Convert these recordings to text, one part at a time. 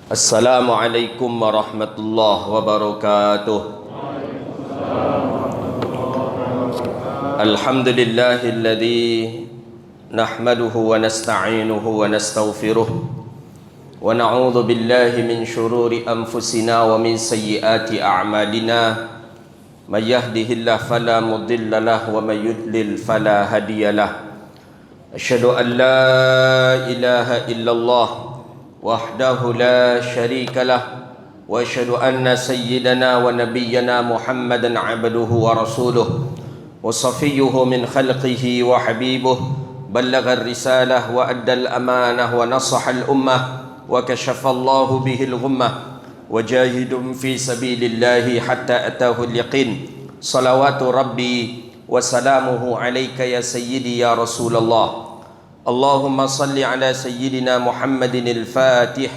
Assalamualaikum warahmatullahi wabarakatuh. Alhamdulillahilladzi nahmaduhu wa nasta'inuhu wa nastaghfiruh wa na'udzu billahi min shururi anfusina wa min sayyiati a'malina. May yahdihillahu fala mudilla lahu wa may yudlil fala hadiyalah. Asyhadu an la ilaha illallah wahdahu la syarika lah wa asyhadu anna sayyidana wa nabiyyana Muhammadan abduhu wa rasuluh wa safiyyuhu min khalqihi wa habibuh ballagha ar-risalah wa adda al-amanah wa nasaha al-ummah wa kashafa Allahu bihi al-ghummah wa jahidun fi sabilillahi hatta atahu al-yaqin. Salawatu rabbi wa salamuhu alayka ya sayyidi ya Rasulullah. Allahumma salli ala sayyidina Muhammadin al-Fatih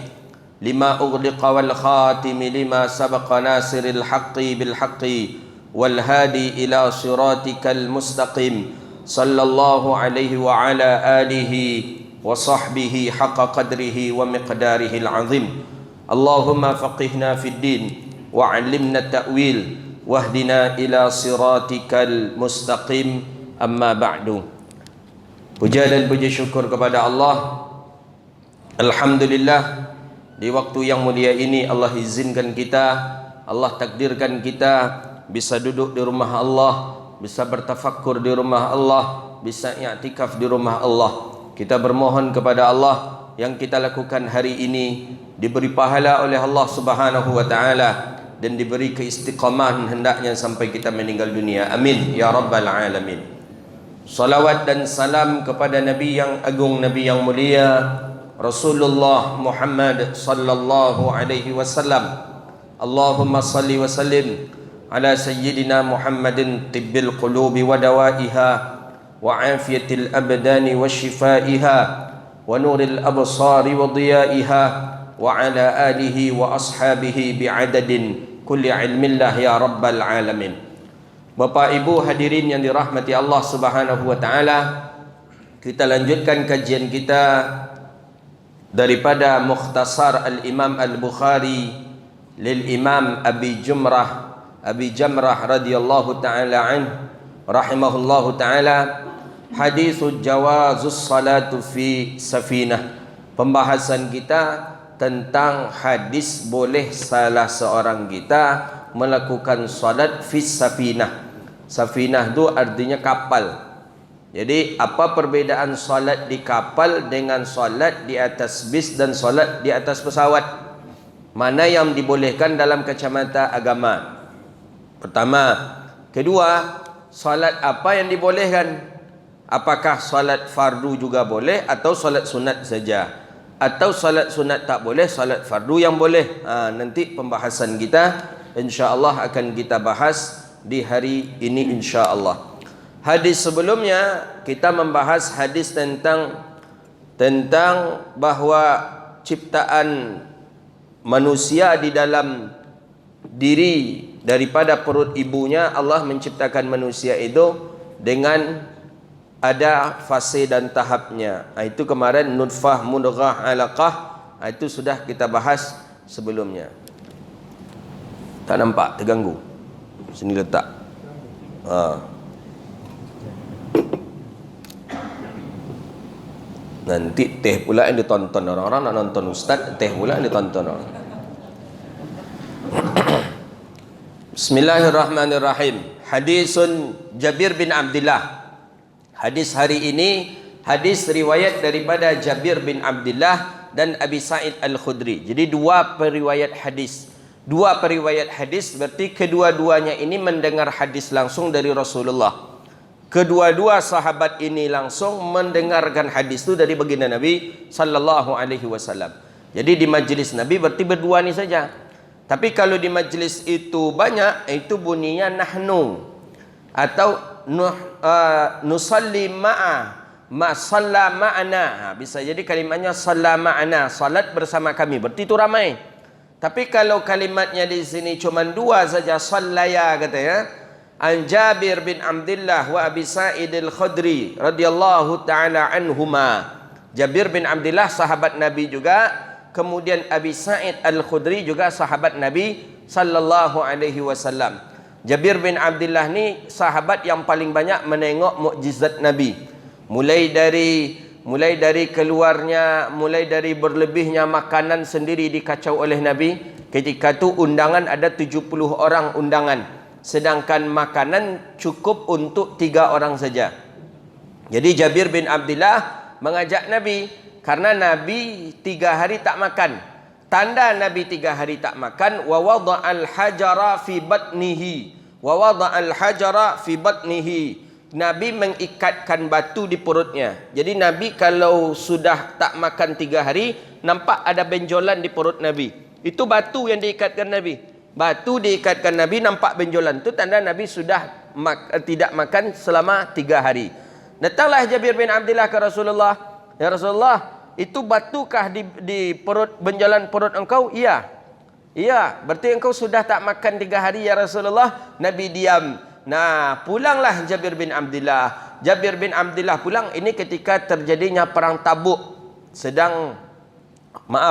lima ughliqa wal khatimi lima sabaqa nasiril haqqi bil haqqi wal hadi ila siratikal mustaqim. Sallallahu alaihi wa ala alihi wa sahbihi haqqa qadrihi wa miqdarihi al-azim. Allahumma faqihna fid din wa 'allimna at-ta'wil wahdina ila siratikal mustaqim. Amma ba'du. Puja dan puji syukur kepada Allah. Alhamdulillah, di waktu yang mulia ini Allah izinkan kita, Allah takdirkan kita bisa duduk di rumah Allah, bisa bertafakkur di rumah Allah, bisa i'tikaf di rumah Allah. Kita bermohon kepada Allah yang kita lakukan hari ini diberi pahala oleh Allah Subhanahu wa taala dan diberi keistiqamahan hendaknya sampai kita meninggal dunia. Amin ya rabbal alamin. Salawat dan salam kepada Nabi yang agung, Nabi yang mulia, Rasulullah Muhammad sallallahu alaihi wasallam. Allahumma salli wa sallim ala sayyidina Muhammadin tibbil qulubi wa dawaiha wa afiyatil abdani wa shifaiha wa nuril absari wa diyaiha wa ala alihi wa ashabihi bi'adadin kulli ilmillah ya rabbal alamin. Bapak Ibu hadirin yang dirahmati Allah Subhanahu wa taala, kita lanjutkan kajian kita daripada Mukhtasar Al-Imam Al-Bukhari lil Imam Abi Jamrah radhiyallahu taala anhu rahimahullahu taala, hadithu jawazus salatu fi safinah. Pembahasan kita tentang hadis boleh salah seorang kita melakukan salat fi safinah. Safinah itu artinya kapal. Jadi apa perbedaan salat di kapal dengan salat di atas bis dan salat di atas pesawat? Mana yang dibolehkan dalam kacamata agama? Pertama. Kedua, salat apa yang dibolehkan? Apakah salat fardu juga boleh atau salat sunat saja? Atau salat sunat tak boleh, salat fardu yang boleh? Nanti pembahasan kita insya-Allah akan kita bahas di hari ini insya-Allah. Hadis sebelumnya kita membahas hadis tentang bahawa ciptaan manusia di dalam diri daripada perut ibunya, Allah menciptakan manusia itu dengan ada fase dan tahapnya. Itu kemarin nutfah, mudghah, alaqah. Itu sudah kita bahas sebelumnya. Tak nampak, terganggu. Sini letak. Nanti teh pula yang ditonton orang-orang nak nonton ustaz, teh pula yang ditonton orang. Bismillahirrahmanirrahim. Hadisun Jabir bin Abdullah. Hadis hari ini hadis riwayat daripada Jabir bin Abdullah dan Abi Sa'id Al-Khudri. Jadi dua periwayat hadis. Dua periwayat hadis berarti kedua-duanya ini mendengar hadis langsung dari Rasulullah. Kedua-dua sahabat ini langsung mendengarkan hadis itu dari baginda Nabi sallallahu alaihi wasallam. Jadi di majlis Nabi berarti berdua ni saja. Tapi kalau di majlis itu banyak, itu bunyinya nahnu atau nusalli ma salla ma'ana. Bisa jadi kalimatnya salla ma'ana, salat bersama kami. Berarti itu ramai. Tapi kalau kalimatnya di sini cuma dua saja, sallaya katanya, an Jabir bin Abdullah wa Abi Sa'id Al-Khudri radhiyallahu taala anhuma. Jabir bin Abdullah sahabat Nabi juga, kemudian Abi Sa'id Al-Khudri juga sahabat Nabi sallallahu alaihi wasallam. Jabir bin Abdullah ni sahabat yang paling banyak menengok mukjizat Nabi. Mulai dari keluarnya, mulai dari berlebihnya makanan sendiri dikacau oleh Nabi. Ketika tu undangan ada 70 orang undangan, sedangkan makanan cukup untuk 3 orang saja. Jadi Jabir bin Abdullah mengajak Nabi, karena Nabi 3 hari tak makan. Tanda Nabi 3 hari tak makan, wa wada'al hajara fi batnihi, wa wada'al hajara fi batnihi. Nabi mengikatkan batu di perutnya. Jadi Nabi kalau sudah tak makan 3 hari, nampak ada benjolan di perut Nabi. Itu batu yang diikatkan Nabi. Batu diikatkan Nabi, nampak benjolan. Itu tanda Nabi sudah tidak makan selama 3 hari. Datanglah Jabir bin Abdullah ke Rasulullah. Ya Rasulullah, itu batukah di perut, benjolan perut engkau? Iya. Iya, berarti engkau sudah tak makan 3 hari ya Rasulullah. Nabi diam. Nah, pulanglah Jabir bin Abdullah. Jabir bin Abdullah pulang ini ketika terjadinya perang Tabuk.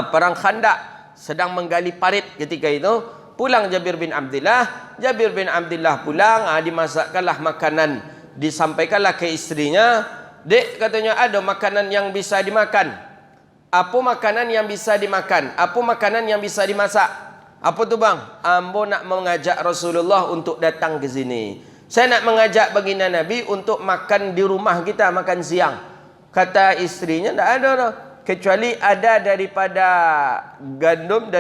Perang Khandak. Sedang menggali parit ketika itu. Pulang Jabir bin Abdullah. Jabir bin Abdullah pulang, dimasakkanlah makanan. Disampaikanlah ke istrinya. Dek, katanya, ada makanan yang bisa dimakan. Apa makanan yang bisa dimakan? Apa makanan yang bisa dimasak? Apa tu bang? Ambo nak mengajak Rasulullah untuk datang ke sini. Saya nak mengajak baginda Nabi untuk makan di rumah kita, makan siang. Kata istrinya, tak ada dah. Kecuali ada daripada gandum,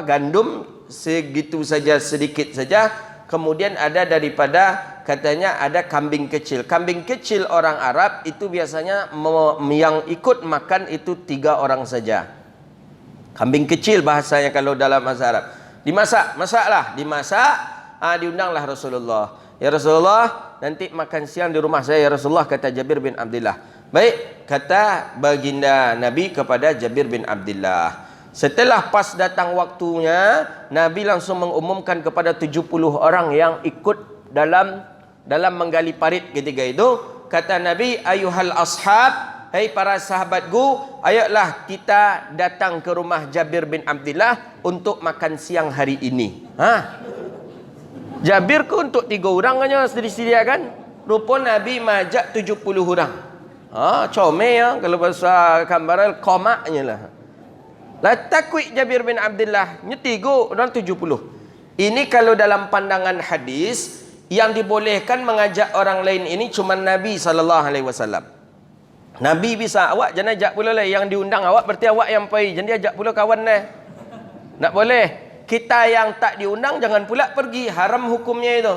gandum segitu saja, sedikit saja. Kemudian ada daripada, katanya ada kambing kecil. Kambing kecil orang Arab itu biasanya yang ikut makan itu 3 orang saja. Kambing kecil bahasanya kalau dalam bahasa Arab. Masaklah, diundanglah Rasulullah. Ya Rasulullah, nanti makan siang di rumah saya ya Rasulullah, kata Jabir bin Abdullah. Baik, kata baginda Nabi kepada Jabir bin Abdullah. Setelah pas datang waktunya, Nabi langsung mengumumkan kepada 70 orang yang ikut dalam menggali parit ketika itu. Kata Nabi, ayuhal ashab, hai para sahabatku, ayolah kita datang ke rumah Jabir bin Abdullah untuk makan siang hari ini. Jabir ku untuk 3 orang hanya disediakan. Rupa Nabi majak 70 orang. Comel ya, kalau bahasa Kambaral komaknya lah. Takwik Jabir bin Abdullah nyetigo orang 70. Ini kalau dalam pandangan hadis, yang dibolehkan mengajak orang lain ini cuma Nabi SAW. Nabi bisa, awak jangan ajak pula lah. Yang diundang awak berarti awak yang pergi, jangan diajak pula kawan lah. Tak boleh. Kita yang tak diundang jangan pula pergi, haram hukumnya itu.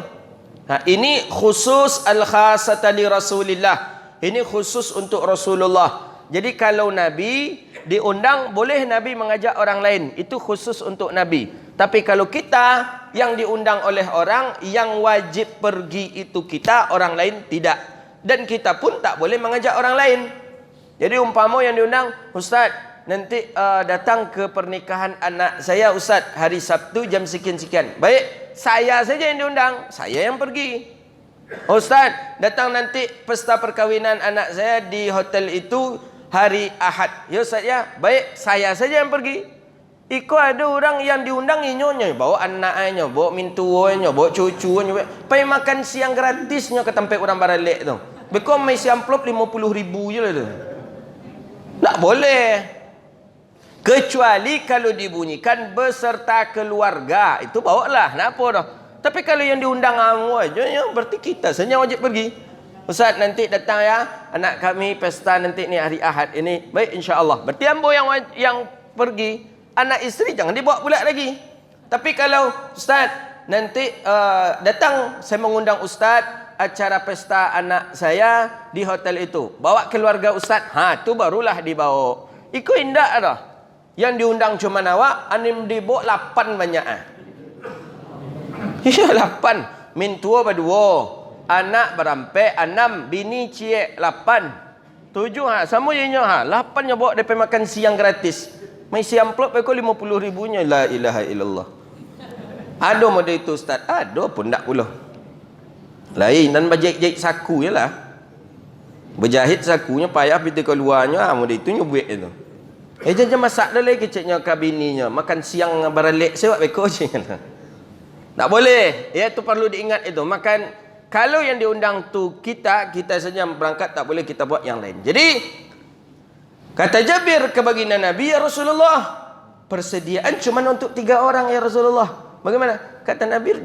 Ini khusus al-khasata li Rasulillah. Ini khusus untuk Rasulullah. Jadi kalau Nabi diundang, boleh Nabi mengajak orang lain. Itu khusus untuk Nabi. Tapi kalau kita yang diundang oleh orang, yang wajib pergi itu kita, orang lain tidak. Dan kita pun tak boleh mengajak orang lain. Jadi umpama yang diundang, Ustaz, nanti datang ke pernikahan anak saya Ustaz, hari Sabtu jam sekian-sekian. Baik, saya saja yang diundang, saya yang pergi. Ustaz, datang nanti pesta perkahwinan anak saya di hotel itu hari Ahad. Ya Ustaz ya, baik, saya saja yang pergi. Iko ada orang yang diundang inyonya, bawa anaknya, bawa mintuanya, bawa cucunya, pergi makan siang gratisnya ke tempat orang baralek tu. Bekau mai siang amplop 50,000 je lah tu. Tak boleh. Kecuali kalau dibunyikan beserta keluarga, itu bawa lah, kenapa dah? Tapi kalau yang diundang kamu aja, ya, berarti kita saja wajib pergi. Ustaz, nanti datang ya, anak kami pesta nanti ni hari Ahad ini. Baik, insya-Allah. Berarti ambo yang pergi, anak isteri jangan dibawa pula lagi. Tapi kalau Ustaz, nanti datang saya mengundang Ustaz acara pesta anak saya di hotel itu. Bawa keluarga Ustaz. Tu barulah dibawa. Iku indah dah. Yang diundang cuma awak, anim dibawa 8 banyak. Ya 8. Min tua berdua. Anak berampai 6. Bini cie 8. 7 sama je nya 8 nya bawa depa makan siang gratis. Mai siang plot pe ko 50,000 nya. La ilaha illallah. Ada model itu Ustaz. Ada pun tak pula. Lain dan berjahit-jahit saku je lah. Berjahit sakunya payah pergi ke luarnya. Model itu nya buat itu. Jangan masak dulu keciknya ke bininya. Makan siang baralik saya buat beko je. Tak boleh. Ya, itu perlu diingat itu. Kalau yang diundang tu kita saja berangkat, tak boleh kita buat yang lain. Jadi kata Jabir ke baginda Nabi, ya Rasulullah, persediaan cuma untuk 3 orang ya Rasulullah. Bagaimana? Kata Nabi,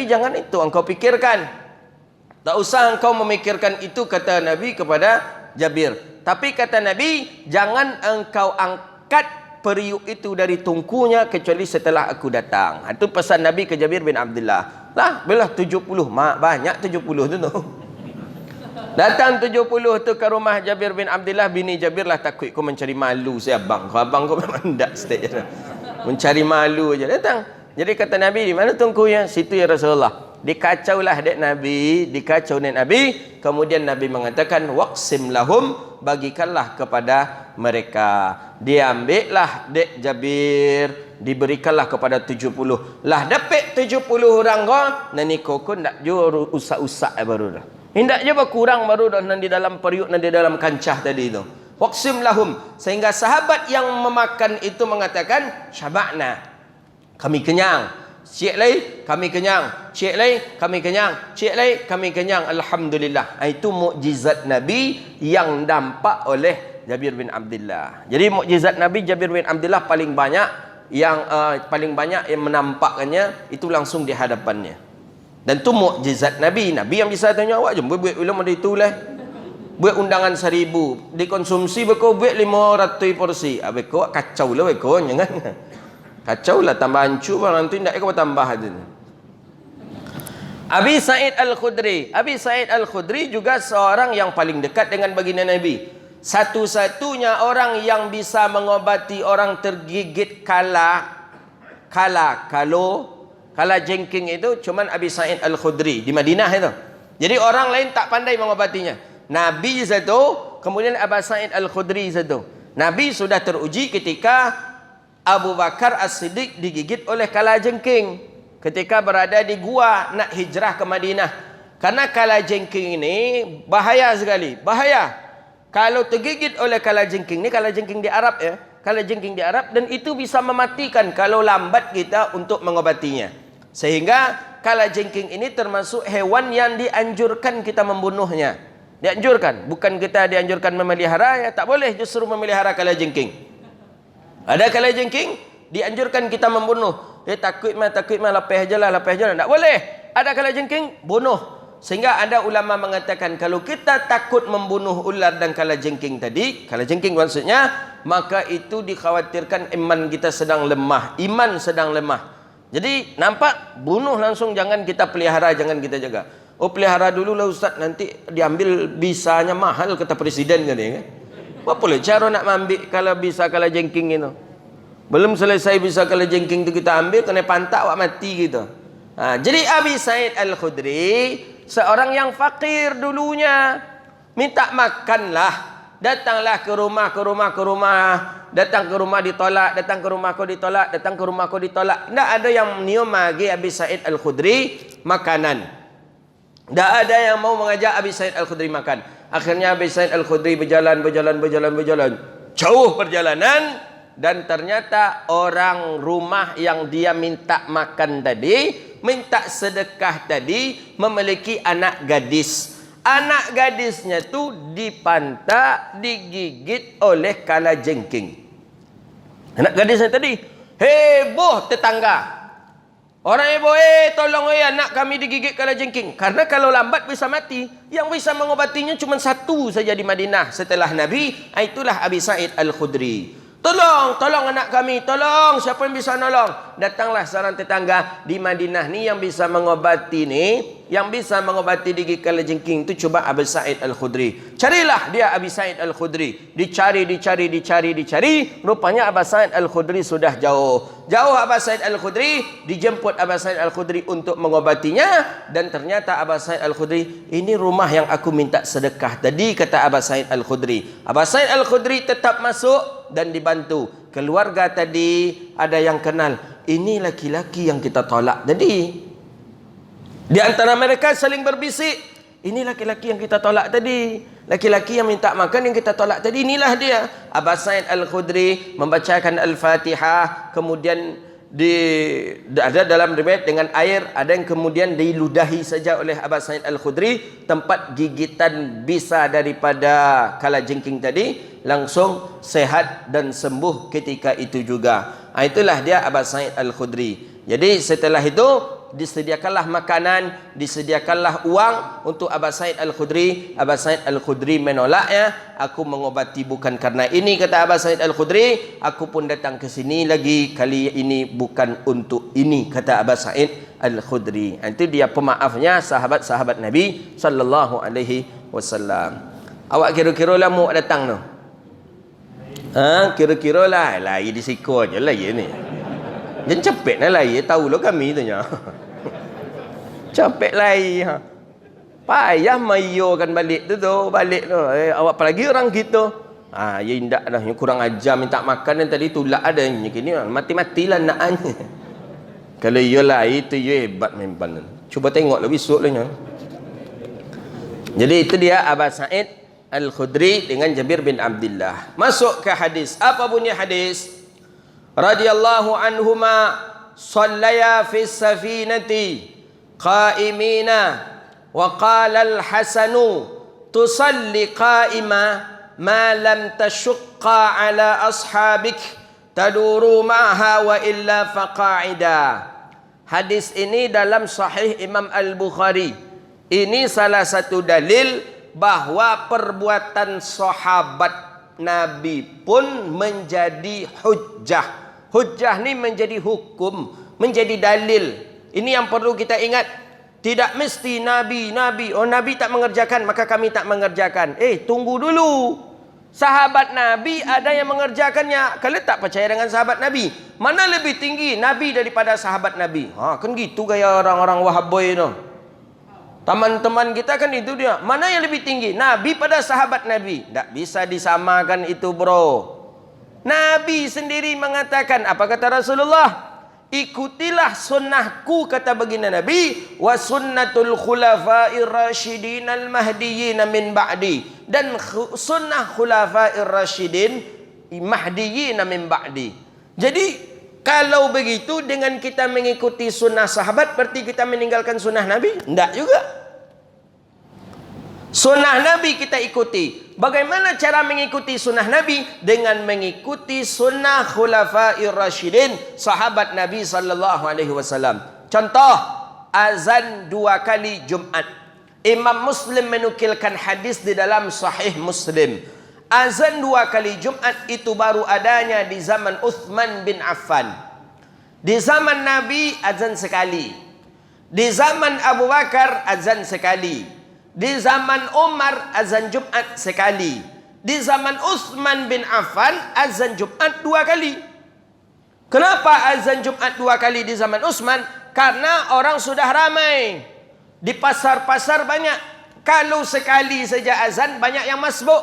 jangan itu engkau pikirkan. Tak usah engkau memikirkan itu, kata Nabi kepada Jabir. Tapi kata Nabi, jangan engkau angkat periuk itu dari tungkunya kecuali setelah aku datang. Itu pesan Nabi ke Jabir bin Abdullah. Lah, belah 70. Banyak 70 tu. Datang 70 tu ke rumah Jabir bin Abdullah. Bini Jabir lah, takut kau mencari malu saya abang. Kau abang kau memang tak stage je. Mencari malu je. Datang. Jadi kata Nabi, di mana tungkunya? Situ ya Rasulullah. Dikacaulah dek Nabi. Dikacau dek Nabi. Kemudian Nabi mengatakan, waqsim lahum, bagikanlah kepada mereka. Diambillah dek Jabir, diberikanlah kepada 70. Lah dapat 70 orang kau, nani koko ndak jo usak-usak baru dah. Hendak je berkurang baru dah di dalam periuk, di dalam kancah tadi itu. Waqsim lahum, sehingga sahabat yang memakan itu mengatakan, syaba'na, kami kenyang. Cik lai, kami kenyang. Cik lai, kami kenyang. Cik lai, kami kenyang. Alhamdulillah. Itu mukjizat Nabi yang nampak oleh Jabir bin Abdullah. Jadi mukjizat Nabi Jabir bin Abdullah paling banyak yang menampakkannya itu langsung di hadapannya. Dan itu mukjizat Nabi. Nabi yang bisa tanya awak je buat ulama itu lah. Buat undangan 1000, dikonsumsi beko buat 500 porsi. Beko kacau lah beko jangan. Kacau lah, tambah hancur barang tu, tidak kau tambah tu. Abi Sa'id Al-Khudri. Abi Sa'id Al-Khudri juga seorang yang paling dekat dengan baginda Nabi. Satu-satunya orang yang bisa mengobati orang tergigit kala jengking itu cuman Abi Sa'id Al-Khudri di Madinah itu. Jadi orang lain tak pandai mengobatinya. Nabi satu, kemudian Abi Sa'id Al-Khudri satu. Nabi sudah teruji ketika Abu Bakar As-Siddiq digigit oleh kalajengking ketika berada di gua nak hijrah ke Madinah. Karena kalajengking ini bahaya sekali, bahaya. Kalau tergigit oleh kalajengking ini, kalajengking di Arab ya, kalajengking di Arab, dan itu bisa mematikan kalau lambat kita untuk mengobatinya. Sehingga kalajengking ini termasuk hewan yang dianjurkan kita membunuhnya. Dianjurkan, bukan kita dianjurkan memelihara ya, tak boleh justru memelihara kalajengking. Ada kalajengking dianjurkan kita membunuh. Takut mah lepas je lah. Tak boleh. Ada kalajengking bunuh. Sehingga ada ulama mengatakan kalau kita takut membunuh ular dan kalajengking tadi, kalajengking maksudnya, maka itu dikhawatirkan iman kita sedang lemah. Iman sedang lemah. Jadi nampak bunuh langsung, jangan kita pelihara, jangan kita jaga. Oh pelihara dulu lah Ustaz, nanti diambil bisanya mahal kata presiden kan ya. Apa boleh cara nak ambil kalau bisa kalajengking itu? Belum selesai bisa kalajengking itu kita ambil, kena pantak awak mati gitu. Jadi Abi Sa'id Al-Khudri seorang yang fakir dulunya, minta makanlah, datanglah ke rumah, datang ke rumah ditolak, datang ke rumahku ditolak, datang ke rumahku ditolak. Tidak ada yang nyium lagi Abi Sa'id Al-Khudri makanan. Tidak ada yang mau mengajak Abi Sa'id Al-Khudri makan. Akhirnya Abi Sa'id Al-Khudri berjalan. Jauh perjalanan. Dan ternyata orang rumah yang dia minta makan tadi, minta sedekah tadi, memiliki anak gadis. Anak gadisnya tu dipantak, digigit oleh kalajengking. Anak gadisnya tadi, heboh tetangga. Orang heboh, tolong anak kami digigit kalajengking. Karena kalau lambat bisa mati. Yang bisa mengobatinya cuma satu saja di Madinah setelah Nabi. Itulah Abi Sa'id Al-Khudri. Tolong anak kami, tolong, siapa yang bisa nolong? Datanglah seorang tetangga di Madinah ni yang bisa mengobati ni, yang bisa mengobati digigit kalajengking itu coba Abi Sa'id Al-Khudri. Carilah dia Abi Sa'id Al-Khudri. Dicari. Rupanya Abi Sa'id Al-Khudri sudah jauh. Abi Sa'id Al-Khudri, dijemput Abi Sa'id Al-Khudri untuk mengobatinya. Dan ternyata Abi Sa'id Al-Khudri, ini rumah yang aku minta sedekah tadi, kata Abi Sa'id Al-Khudri. Abi Sa'id Al-Khudri tetap masuk dan dibantu. Keluarga tadi ada yang kenal, ini laki-laki yang kita tolak tadi. Di antara mereka saling berbisik, Ini laki-laki yang kita tolak tadi. Laki-laki yang minta makan yang kita tolak tadi, inilah dia. Abu Sa'id Al-Khudri membacakan Al-Fatihah, kemudian ada dalam riwayat dengan air, ada yang kemudian diludahi saja oleh Abu Sa'id Al-Khudri, tempat gigitan bisa daripada kalajengking tadi langsung sehat dan sembuh ketika itu juga. Itulah dia Abu Sa'id Al-Khudri. Jadi setelah itu disediakanlah makanan, disediakanlah uang untuk Abu Sa'id Al-Khudri. Abu Sa'id Al-Khudri menolaknya. Aku mengobati bukan karena ini, kata Abu Sa'id Al-Khudri. Aku pun datang ke sini lagi kali ini bukan untuk ini, kata Abu Sa'id Al-Khudri. Itu dia pemaafnya sahabat-sahabat Nabi sallallahu alaihi wasallam. Awak kira-kira lah mau datang tu? Kira-kira lah di siku aja lah ya ni. Jangan cepet lah tahu lo kami tu nya. Capek lai. Payah mayokan balik tu balik tu. Awak apalagi orang kita. Ya indak dah, yang kurang ajar minta makan yang tadi tulak ada yang kini mati-matilah naknya. Kalau iyalah itu hebat memang. Cuba tengoklah besok lah nya. Jadi itu dia Abu Sa'id Al-Khudri dengan Jabir bin Abdullah. Masuk ke hadis. Apa bunyi hadis? Radhiyallahu anhuma sallaya fis safinati qa'imina wa qala al-Hasanu tusalli qa'ima ma lam tashqa ala ashabik taduru ma'ha wa illa faqa'ida. Hadis ini dalam Sahih Imam Al-Bukhari. Ini salah satu dalil bahwa perbuatan sahabat Nabi pun menjadi hujjah. Hujjah ni menjadi hukum, menjadi dalil. Ini yang perlu kita ingat. Tidak mesti Nabi tak mengerjakan maka kami tak mengerjakan. Tunggu dulu. Sahabat Nabi ada yang mengerjakannya. Kalau tak percaya dengan sahabat Nabi, mana lebih tinggi Nabi daripada sahabat Nabi? Kan gitu gaya orang-orang Wahaboy tu. Teman-teman kita kan itu dia. Mana yang lebih tinggi? Nabi pada sahabat Nabi? Tak bisa disamakan itu, bro. Nabi sendiri mengatakan, apa kata Rasulullah? Ikutilah sunnahku, kata baginda Nabi, wa sunnatul khulafa'ir rasyidin al-mahdiyyin min ba'di, dan sunnah khulafa'ir rasyidin mahdiyyin min ba'di. Jadi kalau begitu dengan kita mengikuti sunnah sahabat berarti kita meninggalkan sunnah Nabi? Tidak juga. Sunnah Nabi kita ikuti. Bagaimana cara mengikuti sunnah Nabi? Dengan mengikuti sunnah khulafa'ir rasyidin, sahabat Nabi sallallahu alaihi wasallam. Contoh, azan 2 kali Jumat. Imam Muslim menukilkan hadis di dalam Sahih Muslim. Azan 2 kali Jumat itu baru adanya di zaman Uthman bin Affan. Di zaman Nabi azan sekali. Di zaman Abu Bakar azan sekali. Di zaman Umar azan Jumat sekali. Di zaman Uthman bin Affan azan Jumat 2 kali. Kenapa azan Jumat 2 kali di zaman Uthman? Karena orang sudah ramai. Di pasar-pasar banyak. Kalau sekali saja azan, banyak yang masbuk,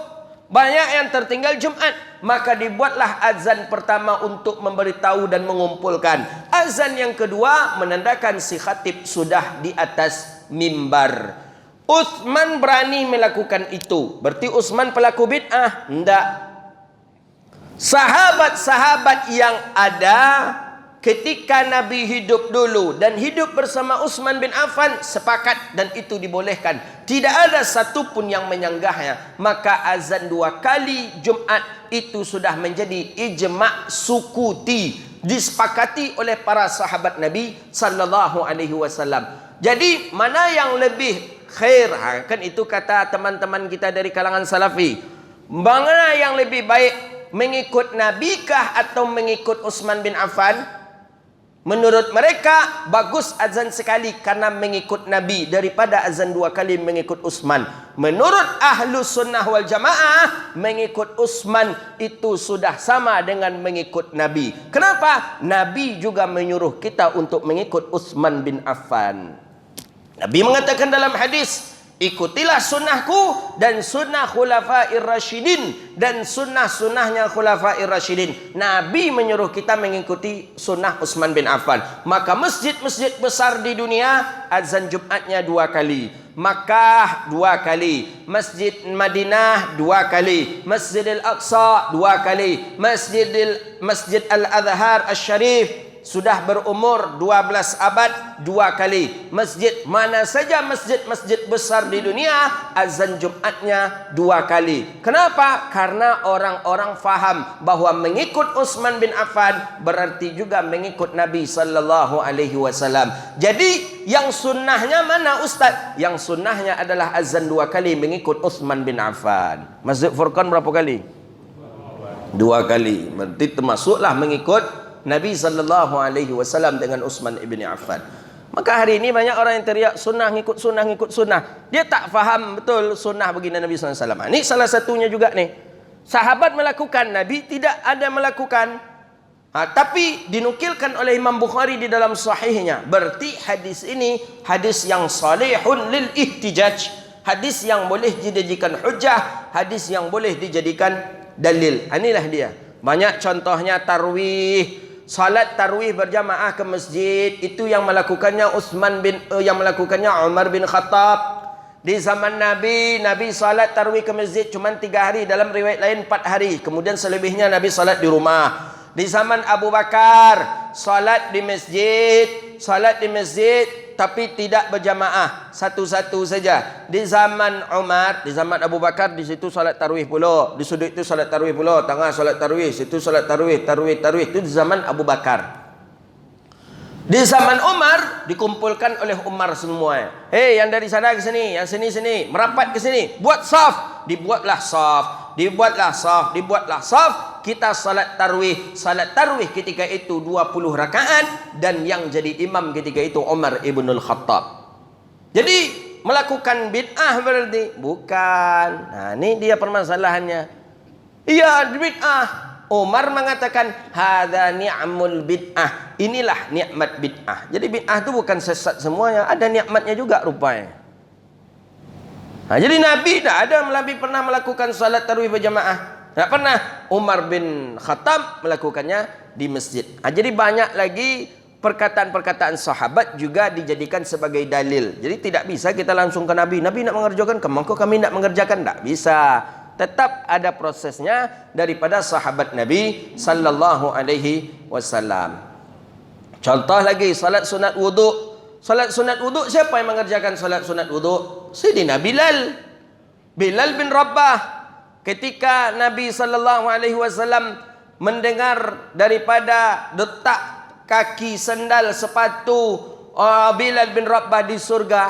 banyak yang tertinggal Jumat. Maka dibuatlah azan pertama untuk memberitahu dan mengumpulkan. Azan yang kedua menandakan si khatib sudah di atas mimbar. Uthman berani melakukan itu. Berarti Uthman pelaku bid'ah? Tidak. Sahabat-sahabat yang ada ketika Nabi hidup dulu dan hidup bersama Uthman bin Affan sepakat dan itu dibolehkan. Tidak ada satupun yang menyanggahnya. Maka azan 2 kali Jumat itu sudah menjadi ijma' sukuti, disepakati oleh para sahabat Nabi sallallahu alaihi wasallam. Jadi mana yang lebih khair? Kan itu kata teman-teman kita dari kalangan Salafi. Mana yang lebih baik, mengikut Nabi kah atau mengikut Uthman bin Affan? Menurut mereka bagus azan sekali karena mengikut Nabi daripada azan 2 kali mengikut Uthman. Menurut ahlu sunnah wal jamaah, mengikut Uthman itu sudah sama dengan mengikut Nabi. Kenapa? Nabi juga menyuruh kita untuk mengikut Uthman bin Affan. Nabi mengatakan dalam hadis, Ikutilah sunnahku dan sunnah khulafair rasyidin dan sunnah-sunnahnya khulafair rasyidin. Nabi menyuruh kita mengikuti sunnah Utsman bin Affan. Maka masjid-masjid besar di dunia azan Jumatnya 2 kali. Makkah 2 kali, Masjid Madinah 2 kali, Masjidil Aqsa 2 kali, Masjid Al-Azhar Asy-Syarif sudah berumur 12 abad 2 kali. Masjid mana saja masjid-masjid besar di dunia azan Jumatnya 2 kali. Kenapa? Karena orang-orang faham bahwa mengikut Utsman bin Affan berarti juga mengikut Nabi sallallahu alaihi wasallam. Jadi yang sunnahnya mana Ustaz? Yang sunnahnya adalah azan 2 kali mengikut Utsman bin Affan. Masjid Furqan berapa kali? 2 kali. Berarti termasuklah mengikut Nabi sallallahu alaihi wasallam dengan Utsman ibn Affan. Maka hari ini banyak orang yang teriak sunnah ngikut sunnah ngikut sunnah. Dia tak faham betul sunnah baginda Nabi sallallahu alaihi wasallam. Ini salah satunya juga nih. Sahabat melakukan, Nabi tidak ada melakukan. Tapi dinukilkan oleh Imam Bukhari di dalam sahihnya. Berarti hadis ini hadis yang salihun lil ihtijaj. Hadis yang boleh dijadikan hujjah, hadis yang boleh dijadikan dalil. Inilah dia. Banyak contohnya tarwih. Salat tarwih berjamaah ke masjid itu yang melakukannya Umar bin Khattab. Di zaman Nabi salat tarwih ke masjid cuma 3 hari, dalam riwayat lain 4 hari. Kemudian selebihnya Nabi salat di rumah. Di zaman Abu Bakar salat di masjid tapi tidak berjamaah, satu-satu saja. Di zaman Umar, di zaman Abu Bakar di situ salat tarwih pula, di sudut itu salat tarwih pula, tengah salat tarwih, situ salat tarwih, itu di zaman Abu Bakar. Di zaman Umar dikumpulkan oleh Umar semua. Hei, yang dari sana ke sini, yang sini merapat ke sini, buat saf, dibuatlah saf. Kita salat tarwih ketika itu 20 rakaat dan yang jadi imam ketika itu Umar ibn al-Khattab. Jadi melakukan bid'ah berarti bukan. Nah, ini dia permasalahannya. Iya, bid'ah. Umar mengatakan hadza ni'mul bid'ah. Inilah nikmat bid'ah. Jadi bid'ah itu bukan sesat semuanya, ada nikmatnya juga rupanya. Nah, jadi Nabi tidak ada pernah melakukan salat tarawih berjamaah. Tidak pernah. Umar bin Khattab melakukannya di masjid. Nah, jadi banyak lagi perkataan-perkataan sahabat juga dijadikan sebagai dalil. Jadi tidak bisa kita langsung ke Nabi. Nabi nak mengerjakan, kemangko kami nak mengerjakan. Tidak bisa. Tetap ada prosesnya daripada sahabat Nabi sallallahu alaihi wasallam. Contoh lagi, salat sunat wudu. Salat sunat wudu, siapa yang mengerjakan salat sunat wudu? Sayyidina Bilal. Bilal bin Rabah. Ketika Nabi sallallahu alaihi wasallam mendengar daripada detak kaki sendal sepatu Bilal bin Rabah di surga,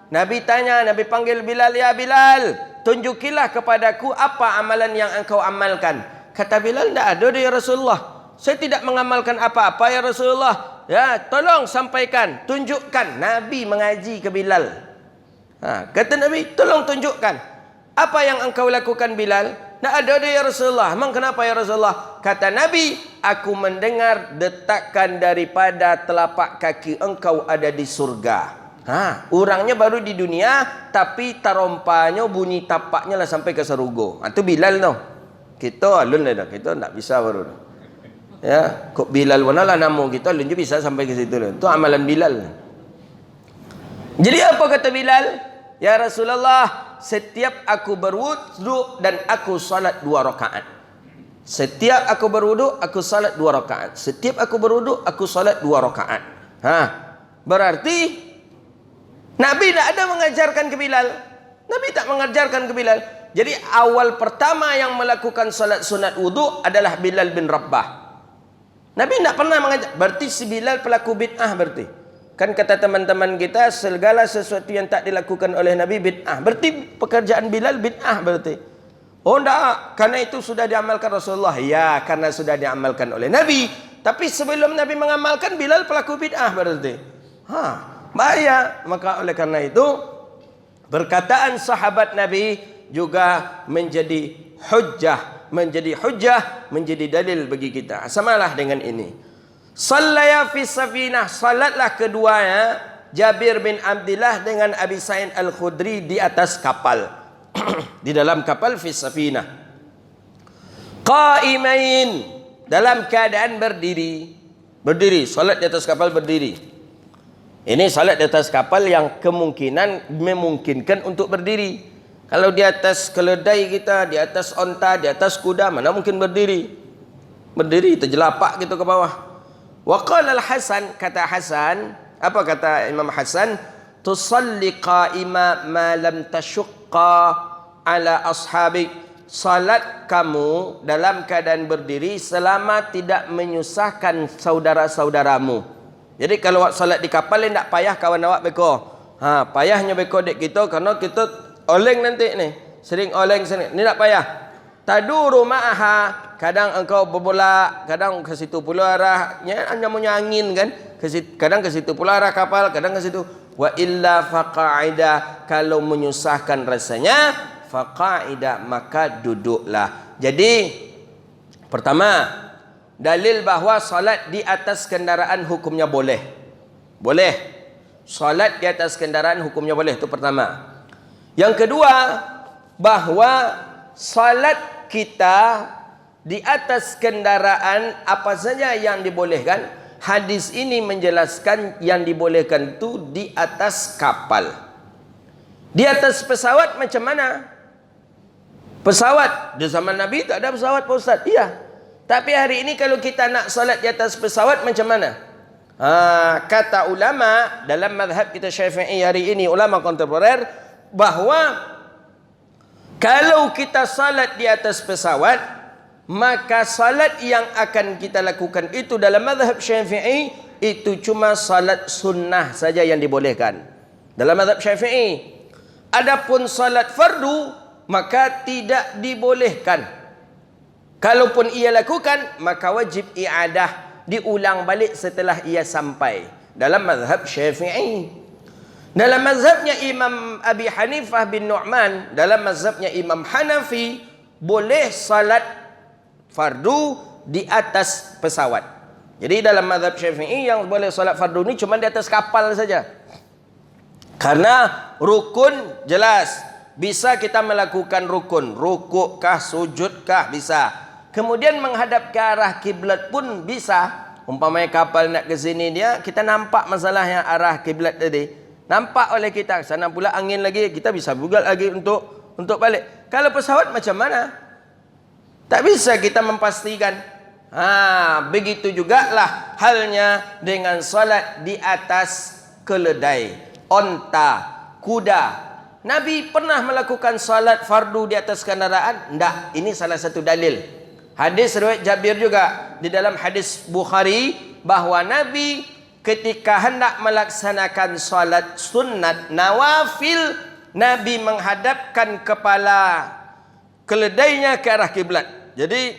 Nabi tanya, Nabi panggil Bilal, ya Bilal, tunjukilah kepadaku apa amalan yang engkau amalkan. Kata Bilal, tidak ada ya Rasulullah. Saya tidak mengamalkan apa-apa ya Rasulullah. Ya, tolong sampaikan, tunjukkan. Nabi mengaji ke Bilal. Kata Nabi, tolong tunjukkan. Apa yang engkau lakukan Bilal? Tidak ada ya Rasulullah. Memang kenapa ya Rasulullah? Kata Nabi, aku mendengar detakan daripada telapak kaki engkau ada di surga. Orangnya baru di dunia, tapi tarompanya bunyi tapaknya lah sampai ke Sarugo. Itu Bilal tu. Kita alun lah dah. Kita tak bisa baru. Ya, kok Bilal mana lah nama kita, alun je bisa sampai ke situ. Itu amalan Bilal. Jadi apa kata Bilal? Ya Rasulullah, setiap aku berwudu dan aku salat 2 rakaat. Setiap aku berwudu, aku salat 2 rakaat. Setiap aku berwudu, aku salat 2 rakaat. Berarti Nabi tidak ada mengajarkan ke Bilal. Nabi tak mengajarkan ke Bilal. Jadi awal pertama yang melakukan salat sunat wudu adalah Bilal bin Rabah. Nabi tidak pernah mengajar. Berarti si Bilal pelaku bid'ah berarti. Kan kata teman-teman kita, segala sesuatu yang tak dilakukan oleh Nabi bid'ah. Berarti pekerjaan Bilal bid'ah berarti. Oh enggak, karena itu sudah diamalkan Rasulullah. Ya, karena sudah diamalkan oleh Nabi. Tapi sebelum Nabi mengamalkan, Bilal pelaku bid'ah berarti. Bahaya. Maka oleh karena itu, perkataan sahabat Nabi juga menjadi hujjah. Menjadi dalil bagi kita. Samalah dengan ini. Sallaya fi safinah, salatlah keduanya Jabir bin Abdullah dengan Abi Sa'id Al-Khudri di atas kapal. Di dalam kapal fi safinah. Qa'imain, dalam keadaan berdiri. Berdiri, salat di atas kapal berdiri. Ini salat di atas kapal yang kemungkinan memungkinkan untuk berdiri. Kalau di atas keledai kita, di atas onta, di atas kuda, mana mungkin berdiri? Berdiri, terjelapak gitu ke bawah. Wa qala al-Hasan, kata Hasan, apa kata Imam Hasan? Tusalli qa'ima ma lam tashqa ala ashabik. Salat kamu dalam keadaan berdiri selama tidak menyusahkan saudara-saudaramu. Jadi kalau awak salat di kapal, tak payah kawan awak beko. Payahnya beko dek kita karena kita oleng nanti ni. Sering oleng sering. Ni tak payah. Taduru ma'aha, kadang engkau berbolak, kadang ke situ pula arahnya, namanya angin kan, kadang ke situ pula arah kapal, kadang ke situ. Wa illa faqa'ida, kalau menyusahkan rasanya, faqa'ida, maka duduklah. Jadi pertama, dalil bahawa salat di atas kendaraan hukumnya boleh. Boleh. Salat di atas kendaraan hukumnya boleh, itu pertama. Yang kedua, bahawa salat kita di atas kendaraan apa saja yang dibolehkan. Hadis ini menjelaskan yang dibolehkan itu di atas kapal. Di atas pesawat macam mana? Pesawat di zaman Nabi tak ada pesawat, Pak Ustaz. Iya. Tapi hari ini kalau kita nak salat di atas pesawat macam mana? Kata ulama dalam mazhab kita Syafi'i hari ini, ulama kontemporer, bahawa kalau kita salat di atas pesawat, maka salat yang akan kita lakukan itu dalam mazhab Syafi'i itu cuma salat sunnah saja yang dibolehkan. Dalam mazhab Syafi'i. Adapun salat fardu, maka tidak dibolehkan. Kalaupun ia lakukan, maka wajib i'adah, diulang balik setelah ia sampai. Dalam mazhab Syafi'i. Dalam mazhabnya Imam Abi Hanifah bin Nu'man, dalam mazhabnya Imam Hanafi, boleh salat fardu di atas pesawat. Jadi dalam mazhab Syafi'i yang boleh salat fardu ni cuma di atas kapal saja. Karena rukun jelas, bisa kita melakukan rukun, rukukkah, sujudkah, bisa. Kemudian menghadap ke arah kiblat pun bisa. Umpamanya kapal nak ke sini dia, kita nampak masalahnya arah kiblat tadi. Nampak oleh kita, sana pula angin lagi, kita bisa bugal lagi untuk balik. Kalau pesawat macam mana? Tak bisa kita memastikan. Begitu jugalah halnya dengan salat di atas keledai, onta, kuda. Nabi pernah melakukan salat fardu di atas kendaraan? Tidak. Ini salah satu dalil. Hadis riwayat Jabir juga di dalam hadis Bukhari bahawa Nabi ketika hendak melaksanakan salat sunat nawafil, Nabi menghadapkan kepala keledainya ke arah kiblat. Jadi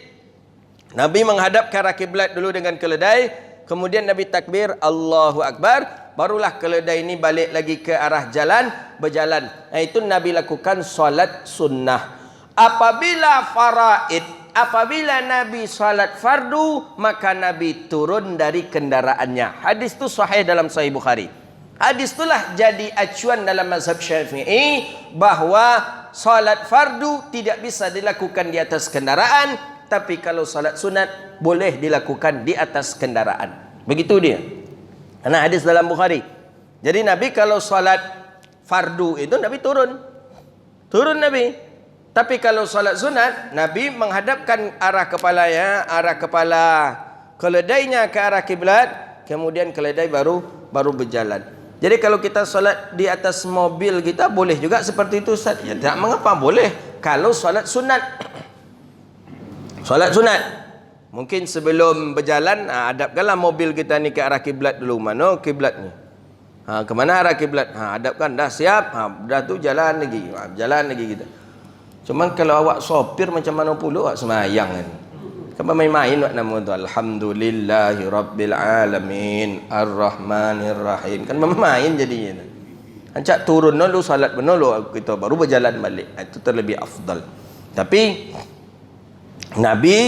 Nabi menghadap ke arah kiblat dulu dengan keledai, kemudian Nabi takbir Allahu Akbar, barulah keledai ini balik lagi ke arah jalan, berjalan. Itu Nabi lakukan salat sunnah. Apabila faraid, apabila Nabi salat fardu, maka Nabi turun dari kendaraannya. Hadis itu sahih dalam Sahih Bukhari. Hadis itulah jadi acuan dalam mazhab Syafi'i bahawa salat fardu tidak bisa dilakukan di atas kendaraan, tapi kalau salat sunat boleh dilakukan di atas kendaraan. Begitu dia. Karena hadis dalam Bukhari. Jadi Nabi kalau salat fardu itu Nabi turun. Turun Nabi. Tapi kalau salat sunat, Nabi menghadapkan arah kepalanya, arah kepala keledainya ke arah kiblat, kemudian keledai baru berjalan. Jadi kalau kita salat di atas mobil kita boleh juga seperti itu, Ustaz. Ya tak mengapa, boleh. Kalau salat sunat. Salat sunat. Mungkin sebelum berjalan, hadapkanlah mobil kita ni ke arah kiblat dulu. Mana kiblatnya? Kemana arah kiblat? Hadapkan, dah siap. Dah tu jalan lagi. Jalan lagi kita. Cuman kalau awak sopir macam mana pula awak semayang kan. Kan main-main awak nama tu. Alhamdulillahi Rabbil Alamin Ar-Rahmanir Rahim. Kan main jadinya. Ancak turun dulu salat benar dulu kita baru berjalan balik. Itu terlebih afdal. Tapi Nabi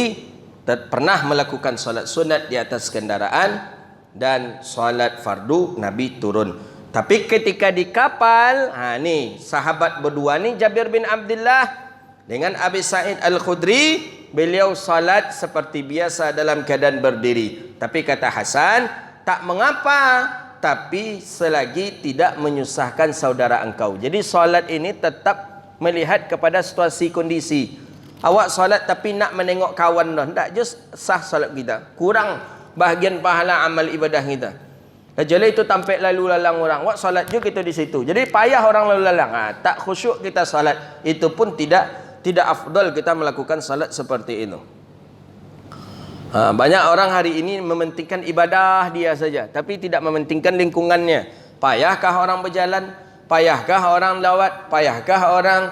pernah melakukan salat sunat di atas kendaraan dan salat fardu Nabi turun. Tapi ketika di kapal, ni sahabat berdua ni, Jabir bin Abdullah dengan Abi Sa'id Al-Khudri, beliau salat seperti biasa dalam keadaan berdiri. Tapi kata Hasan, tak mengapa, tapi selagi tidak menyusahkan saudara engkau. Jadi salat ini tetap melihat kepada situasi kondisi. Awak salat tapi nak menengok kawan dah, tak just sah salat kita. Kurang bahagian pahala amal ibadah kita. Jadi itu tampil lalu lalang orang. Wak salat juga kita di situ. Jadi payah orang lalu lalang. Tak khusyuk kita salat. Itu pun tidak afdal kita melakukan salat seperti itu. Banyak orang hari ini mementingkan ibadah dia saja, tapi tidak mementingkan lingkungannya. Payahkah orang berjalan? Payahkah orang lawat? Payahkah orang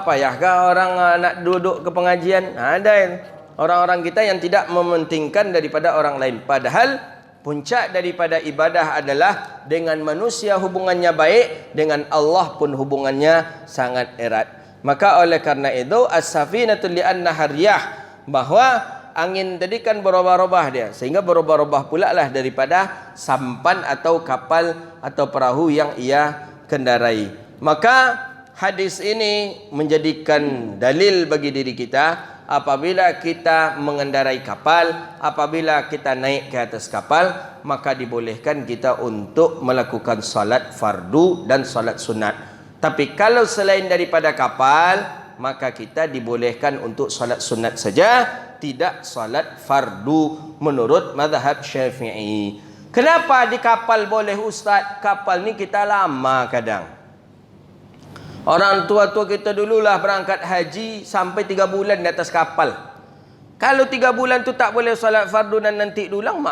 payahkah orang nak duduk ke pengajian? Ada orang-orang kita yang tidak mementingkan daripada orang lain. Padahal puncak daripada ibadah adalah dengan manusia hubungannya baik, dengan Allah pun hubungannya sangat erat. Maka oleh karena itu as-safinatu li'annaha riyah, bahwa angin tadi kan berubah-ubah dia, sehingga berubah-ubah pula lah daripada sampan atau kapal atau perahu yang ia kendarai. Maka hadis ini menjadikan dalil bagi diri kita. Apabila kita mengendarai kapal, apabila kita naik ke atas kapal, maka dibolehkan kita untuk melakukan salat fardu dan salat sunat. Tapi kalau selain daripada kapal, maka kita dibolehkan untuk salat sunat saja, tidak salat fardu menurut mazhab Syafi'i. Kenapa di kapal boleh ustaz? Kapal ni kita lama kadang. Orang tua-tua kita dululah berangkat haji sampai 3 bulan di atas kapal. Kalau 3 bulan tu tak boleh salat fardu dan nanti dulang,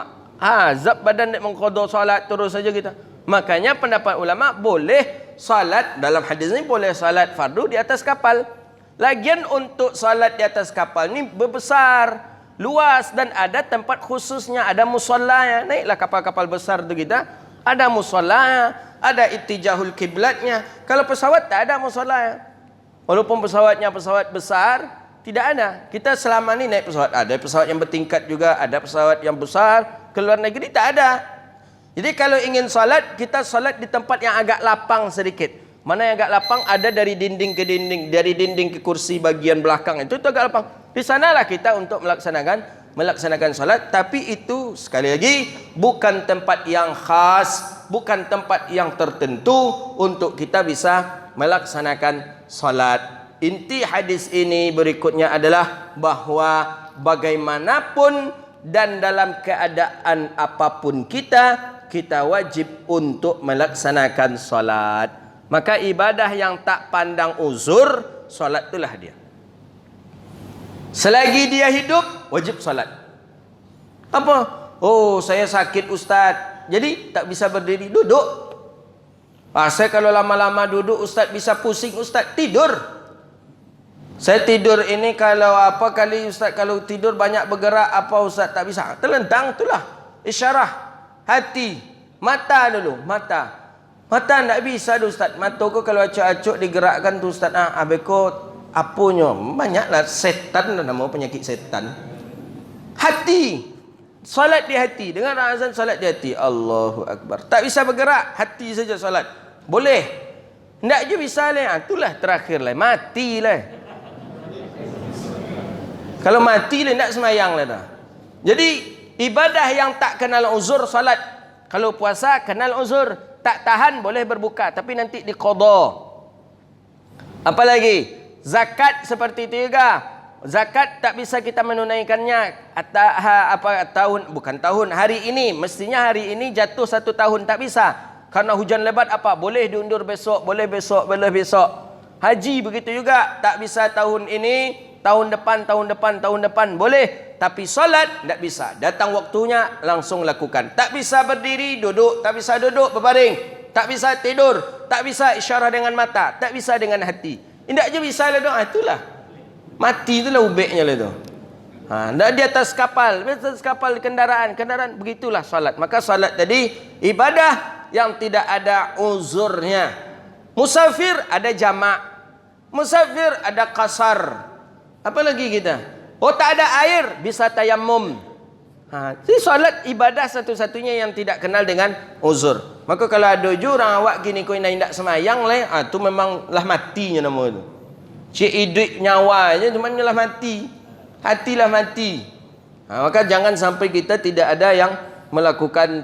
zab badan nak mengqada salat terus saja kita. Makanya pendapat ulama boleh salat, dalam hadis ni boleh salat fardu di atas kapal. Lagian untuk salat di atas kapal ni berbesar, luas, dan ada tempat khususnya, ada musallanya. Naiklah kapal-kapal besar tu kita, ada musallanya, ada ittijahul kiblatnya. Kalau pesawat tak ada musallanya. Walaupun pesawatnya pesawat besar, tidak ada. Kita selama ni naik pesawat, ada pesawat yang bertingkat juga, ada pesawat yang besar. Ke luar negeri tak ada. Jadi kalau ingin salat, kita salat di tempat yang agak lapang sedikit. Mana yang agak lapang? Ada dari dinding ke dinding, dari dinding ke kursi bagian belakang, itu agak lapang. Di sanalah kita untuk melaksanakan salat. Tapi itu sekali lagi bukan tempat yang khas, bukan tempat yang tertentu untuk kita bisa melaksanakan salat. Inti hadis ini berikutnya adalah bahwa bagaimanapun dan dalam keadaan apapun kita wajib untuk melaksanakan salat. Maka ibadah yang tak pandang uzur, salat itulah dia. Selagi dia hidup, wajib salat. Apa? Oh, saya sakit ustaz, jadi tak bisa berdiri, duduk. Saya kalau lama-lama duduk ustaz bisa pusing ustaz, tidur. Saya tidur ini kalau kali ustaz kalau tidur banyak bergerak ustaz tak bisa. Terlentang itulah isyarah hati, mata dulu, mata tak bisa tu ustaz. Mata ko kalau acuk-acuk digerakkan tu ustaz, abeko apunya banyaklah setan, nama penyakit setan. Hati, salat di hati, dengan azan salat di hati. Allahu Akbar. Tak bisa bergerak, hati saja salat. Boleh. Tak je bisa lah. Itulah terakhir lah. Mati lah. Kalau mati lah, tak semayang lah dah. Jadi, ibadah yang tak kenal uzur salat. Kalau puasa, kenal uzur. Tak tahan, boleh berbuka. Tapi nanti diqadha. Apalagi? Zakat seperti itu juga. Zakat tak bisa kita menunaikannya hari ini. Mestinya hari ini jatuh 1 tahun, tak bisa. Karena hujan lebat boleh diundur besok, boleh besok. Haji begitu juga, tak bisa tahun ini, tahun depan boleh. Tapi solat tak bisa. Datang waktunya langsung lakukan. Tak bisa berdiri, duduk, tak bisa duduk, berbaring. Tak bisa tidur, tak bisa isyarah dengan mata, tak bisa dengan hati. Tidak je bisa lah doa, itulah. Mati itulah ubeknya lah tu. Di atas kapal kendaraan, begitulah salat. Maka salat tadi ibadah yang tidak ada uzurnya. Musafir ada jamak, musafir ada qasar. Apa lagi kita? Oh tak ada air, bisa tayammum. Jadi solat ibadah satu-satunya yang tidak kenal dengan uzur. Maka kalau ada jurang awak gini kau nak semayang lah, tu memang lah matinya nama tu. Cik hidup nyawanya cuma lah mati. Hatilah mati. Maka jangan sampai kita tidak ada yang melakukan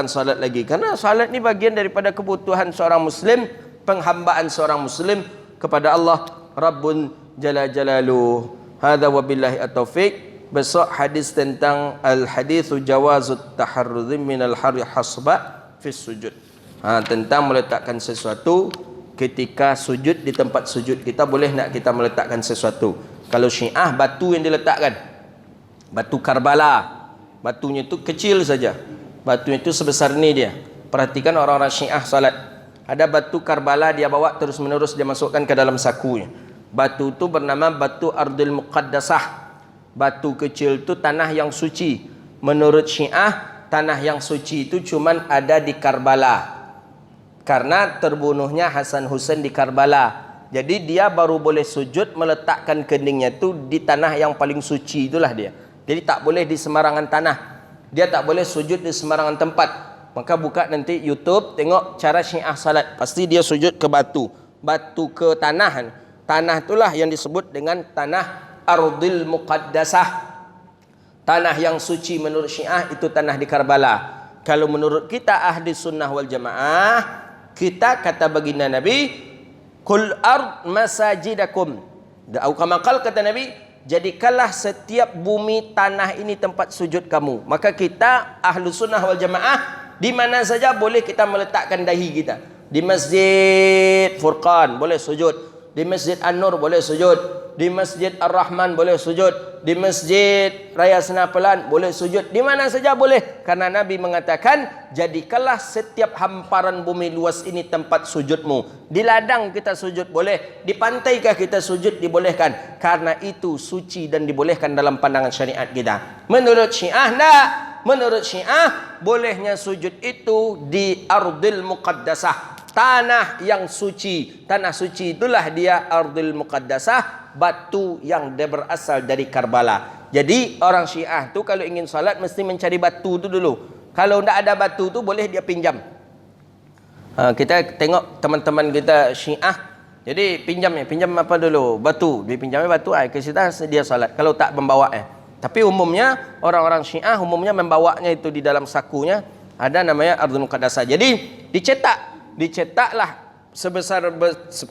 salat lagi. Karena salat ni bagian daripada kebutuhan seorang muslim, penghambaan seorang muslim kepada Allah Rabbun Jalla Jalaluh. Hadza wabillahi at-taufiq. Besok hadis tentang al-hadithu jawazut taharrudhi minal hari hasba fi sujud. Tentang meletakkan sesuatu ketika sujud di tempat sujud. Kita boleh nak kita meletakkan sesuatu. Kalau Syiah, batu yang diletakkan, batu Karbala, batunya itu kecil saja, batunya itu sebesar ni dia. Perhatikan orang-orang Syiah salat, ada batu Karbala dia bawa terus menerus, dia masukkan ke dalam sakunya. Batu itu bernama batu Ardil Muqaddasah. Batu kecil itu tanah yang suci. Menurut Syiah, tanah yang suci itu cuman ada di Karbala, karena terbunuhnya Hasan Hussein di Karbala. Jadi dia baru boleh sujud meletakkan keningnya itu di tanah yang paling suci, itulah dia. Jadi tak boleh di sembarangan tanah. Dia tak boleh sujud di sembarangan tempat. Maka buka nanti YouTube, tengok cara Syiah salat. Pasti dia sujud ke batu. Batu ke tanah. Tanah itulah yang disebut dengan tanah Ardil Muqaddasah. Tanah yang suci menurut Syiah itu tanah di Karbala. Kalau menurut kita ahli sunnah wal jamaah, kita kata baginda Nabi, Qul ard masajidakum. Kama qala, kata Nabi, jadikanlah setiap bumi tanah ini tempat sujud kamu. Maka kita ahlu sunnah wal jamaah, di mana saja boleh kita meletakkan dahi kita. Di Masjid Furqan boleh sujud, di Masjid An-Nur boleh sujud, di Masjid Ar-Rahman boleh sujud, di Masjid Raya Senapelan boleh sujud, di mana saja boleh. Karena Nabi mengatakan, jadikanlah setiap hamparan bumi luas ini tempat sujudmu. Di ladang kita sujud boleh, di pantaikah kita sujud dibolehkan. Karena itu suci dan dibolehkan dalam pandangan syariat kita. Menurut Syiah enggak. Menurut Syiah, bolehnya sujud itu di Ardil Muqaddasah, tanah yang suci. Tanah suci itulah dia Ardil Muqaddasah, batu yang dia berasal dari Karbala. Jadi orang Syiah tu kalau ingin salat mesti mencari batu tu dulu. Kalau tidak ada batu tu boleh dia pinjam. Kita tengok teman-teman kita Syiah, jadi pinjam apa dulu? Batu. Dia pinjamnya batu, ke situ dia salat. Kalau tak membawa Tapi umumnya orang-orang Syiah umumnya membawanya itu di dalam sakunya, ada namanya Ardul Muqaddasah. Jadi dicetaklah sebesar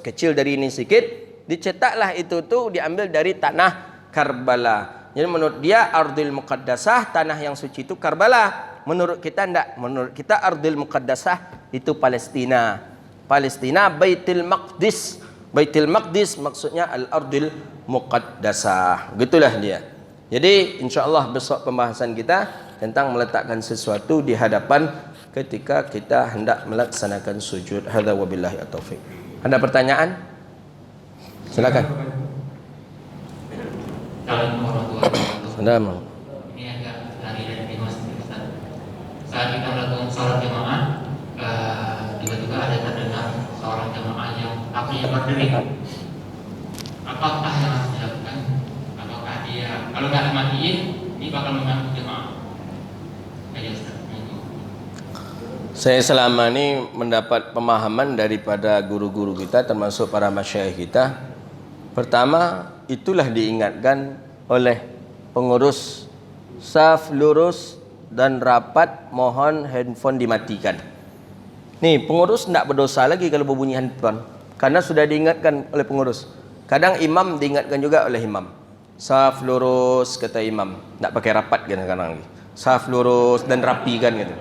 kecil dari ini sedikit, dicetaklah itu tu diambil dari tanah Karbala. Jadi menurut dia Ardul Muqaddasah, tanah yang suci itu Karbala. Menurut kita enggak. Menurut kita Ardul Muqaddasah itu Palestina. Palestina, Baitul Maqdis. Baitul Maqdis maksudnya Al-Ardul Muqaddasah. Begitulah dia. Jadi insya-Allah besok pembahasan kita tentang meletakkan sesuatu di hadapan ketika kita hendak melaksanakan sujud. Hadza wabillahi at-taufiq. Ada pertanyaan? Silakan. Assalamualaikum. Ini agak lari dari masjid Ustaz. Saat kita melakukan salat jamaah, tiba-tiba ada terdengar seorang jamaah yang akhirnya berdiri. Apakah yang harus dilakukan? Apakah dia kalau nggak dimatiin, ini bakal mengganggu jamaah? Ya Ustaz. Saya selama ini mendapat pemahaman daripada guru-guru kita, termasuk para masyayikh kita. Pertama, itulah diingatkan oleh pengurus, saf lurus dan rapat, mohon handphone dimatikan. Nih, pengurus tidak berdosa lagi kalau berbunyi handphone, karena sudah diingatkan oleh pengurus. Kadang imam diingatkan juga oleh imam. Saf lurus, kata imam, tidak pakai rapat kadang-kadang lagi. Saf lurus dan rapikan gitu.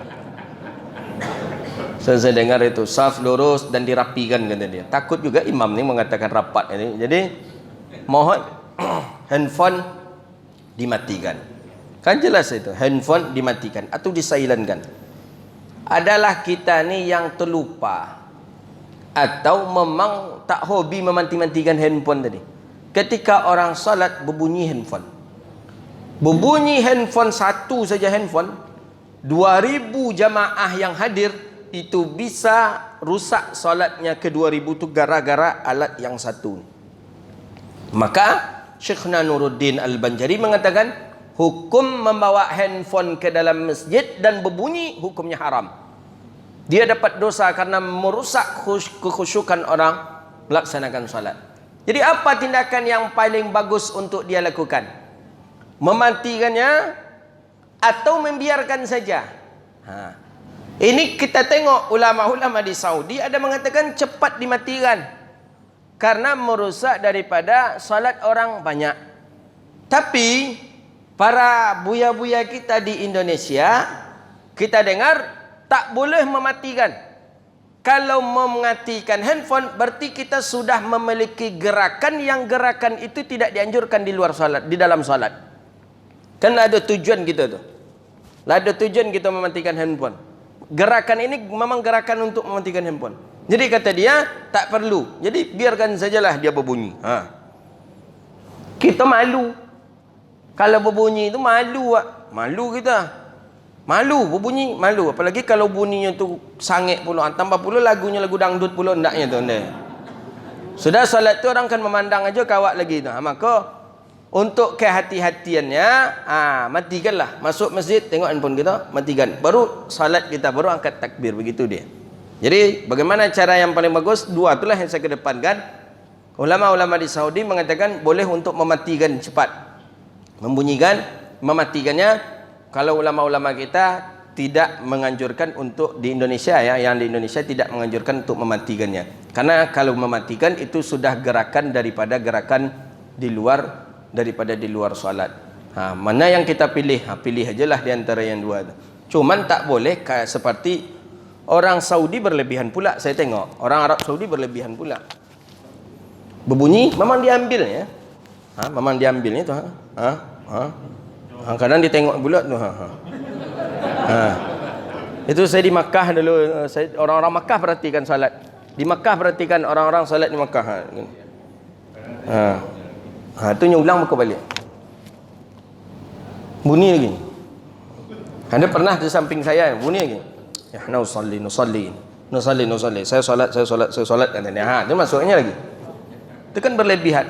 Saya dengar itu saf lurus dan dirapikan, kata dia. Takut juga imam ni mengatakan rapat ini. Jadi mohon handphone dimatikan. Kan jelas itu, handphone dimatikan atau disailankan. Adalah kita ni yang terlupa atau memang tak hobi memanti-mantikan handphone tadi. Ketika orang salat berbunyi handphone. Berbunyi handphone, satu saja handphone, 2000 jamaah yang hadir itu bisa rusak solatnya ke 2000 itu gara-gara alat yang satu. Maka Syekhna Nuruddin Al-Banjari mengatakan, hukum membawa handphone ke dalam masjid dan berbunyi hukumnya haram. Dia dapat dosa karena merusak kekhusyukan orang melaksanakan salat. Jadi apa tindakan yang paling bagus untuk dia lakukan? Mematikannya atau membiarkan saja? Ini kita tengok ulama-ulama di Saudi ada mengatakan cepat dimatikan karena merusak daripada salat orang banyak. Tapi para buya-buya kita di Indonesia, kita dengar tak boleh mematikan. Kalau mematikan handphone berarti kita sudah memiliki gerakan yang gerakan itu tidak dianjurkan di luar salat, di dalam salat. Kan ada tujuan kita tu. Ada tujuan kita mematikan handphone. Gerakan ini memang gerakan untuk mematikan handphone. Jadi kata dia tak perlu. Jadi biarkan sajalah dia berbunyi. Kita malu. Kalau berbunyi itu malu. Malu kita. Malu berbunyi, malu. Apalagi kalau bunyinya tu sangit pula, tambah pula lagunya lagu dangdut pula ndaknya tu. Sudah salat tu orang kan memandang aja kawak lagi tu. Maka untuk kehati-hatiannya, matikanlah. Masuk masjid tengok handphone kita, matikan. Baru salat kita, baru angkat takbir, begitu dia. Jadi bagaimana cara yang paling bagus? Dua itulah yang saya kedepankan. Ulama-ulama di Saudi mengatakan boleh untuk mematikan cepat. Membunyikan, mematikannya. Kalau ulama-ulama kita tidak menganjurkan untuk di Indonesia ya, yang di Indonesia tidak menganjurkan untuk mematikannya. Karena kalau mematikan itu sudah gerakan daripada gerakan di luar daripada di luar salat. Mana yang kita pilih? Pilih ajalah di antara yang dua itu. Cuman tak boleh seperti orang Saudi berlebihan pula. Saya tengok orang Arab Saudi berlebihan pula. Berbunyi memang diambil ya. Memang diambilnya tu. Kadang ditengok pula tu. Itu saya di Makkah dulu. Orang-orang Makkah perhatikan salat. Di Makkah perhatikan orang-orang salat di Makkah. Itu nyulang muka balik. Bunyi lagi. Anda pernah di samping saya bunyi lagi. Ya nusalli. Saya solat katanya. Itu masuknya lagi. Itu kan berlebihan.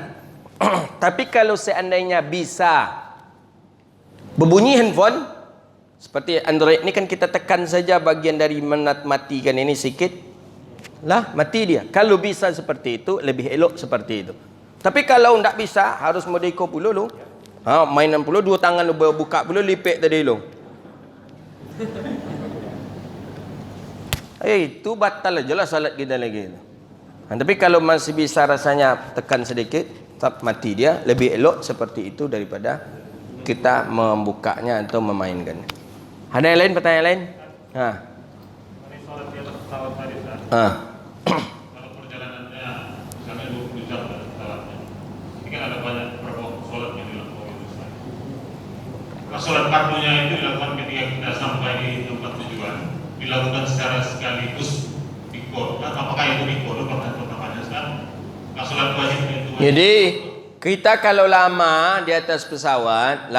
Tapi kalau seandainya bisa berbunyi handphone seperti Android ni kan kita tekan saja bagian dari matikan ini sikit lah mati dia. Kalau bisa seperti itu lebih elok seperti itu. Tapi kalau tak bisa harus modeko pula lu. Mainan pula dua tangan lu buka pula lipik tadi lu. Itu batal aja lah salat kita lagi. Tapi kalau masih bisa rasanya tekan sedikit mati dia, lebih elok seperti itu daripada kita membukanya atau memainkan. Ada yang lain, pertanyaan lain? Kalau perjalanannya misalnya 20 jam pesawatnya, ini kan ada banyak beberapa sholat yang dilakukan itu. Nah, sholat fardunya itu dilakukan ketika kita sampai di tempat tujuan, dilakukan secara sekaligus di kod. Apakah itu di kod? Pertanyaannya sekarang. Nah, sholat wajibnya itu. Jadi kita kalau lama di atas pesawat,